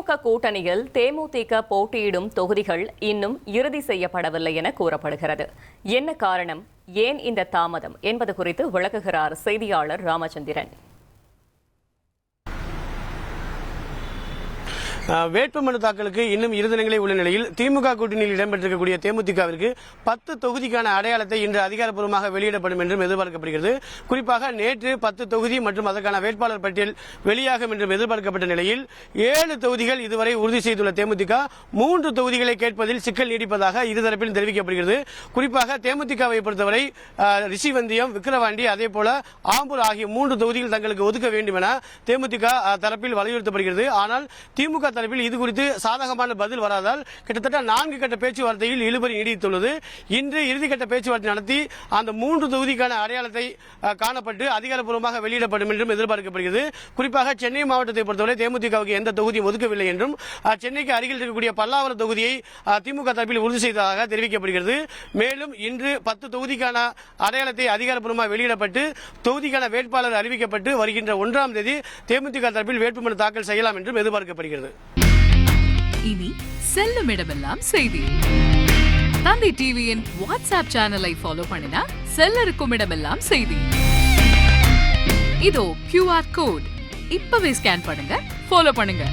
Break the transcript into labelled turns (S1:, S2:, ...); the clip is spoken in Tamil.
S1: திமுக கூட்டணியில் தேமுதிக போட்டியிடும் தொகுதிகள் இன்னும் இறுதி செய்யப்படவில்லை என கூறப்படுகிறது. என்ன காரணம், ஏன் இந்த தாமதம் என்பது குறித்து விளக்குகிறார் செய்தியாளர் ராமச்சந்திரன்.
S2: வேட்புமனு தாக்கலுக்கு இன்னும் 2 தினங்களே உள்ள நிலையில் திமுக கூட்டணியில் இடம்பெற்றிருக்கக்கூடிய தேமுதிகவிற்கு 10 தொகுதிக்கான அடையாளத்தை இன்று அதிகாரப்பூர்வமாக வெளியிடப்படும் என்றும் எதிர்பார்க்கப்படுகிறது. குறிப்பாக நேற்று 10 தொகுதி மற்றும் அதற்கான வேட்பாளர் பட்டியல் வெளியாகும் என்றும் எதிர்பார்க்கப்பட்ட நிலையில் 7 தொகுதிகள் இதுவரை உறுதி செய்துள்ள தேமுதிக 3 தொகுதிகளை கேட்பதில் சிக்கல் நீடிப்பதாக இருதரப்பிலும் தெரிவிக்கப்படுகிறது. குறிப்பாக தேமுதிகவை பொறுத்தவரை ரிஷிவந்தியம், விக்கிரவாண்டி, அதே போல ஆம்பூர் ஆகிய 3 தொகுதிகள் தங்களுக்கு ஒதுக்க வேண்டும் என தேமுதிக தரப்பில் வலியுறுத்தப்படுகிறது. ஆனால் திமுக தரப்பில் இது குறித்து சாதகமான பதில் வராதால் கிட்டத்தட்ட 4 கட்ட பேச்சுவார்த்தையில் இழுபறி நீடித்துள்ளது. இன்று இறுதிக்கட்ட பேச்சுவார்த்தை நடத்தி அந்த 3 தொகுதிக்கான அடையாளத்தை காணப்பட்டு அதிகாரப்பூர்வமாக வெளியிடப்படும் என்றும் எதிர்பார்க்கப்படுகிறது. குறிப்பாக சென்னை மாவட்டத்தை பொறுத்தவரை தேமுதிகவுக்கு எந்த தொகுதியும் ஒதுக்கவில்லை என்றும் சென்னைக்கு அருகில் இருக்கக்கூடிய பல்லாவரம் தொகுதியை திமுக தரப்பில் உறுதி செய்ததாக தெரிவிக்கப்படுகிறது. மேலும் இன்று 10 தொகுதிக்கான அடையாளத்தை அதிகாரப்பூர்வமாக வெளியிடப்பட்டு தொகுதிக்கான வேட்பாளர் அறிவிக்கப்பட்டு வருகின்ற 1ஆம் தேதி தேமுதிக தரப்பில் வேட்புமனு தாக்கல் செய்யலாம் என்றும் எதிர்பார்க்கப்படுகிறது.
S3: இனி செல்லும் இடமெல்லாம் செய்தி. தந்தி டிவியின் வாட்ஸ்அப் சேனலை ஃபாலோ பண்ணினா செல்ல இருக்கும் இடமெல்லாம் செய்தி. இதோ QR கோட் இப்பவே ஸ்கேன் பண்ணுங்க, ஃபாலோ பண்ணுங்க.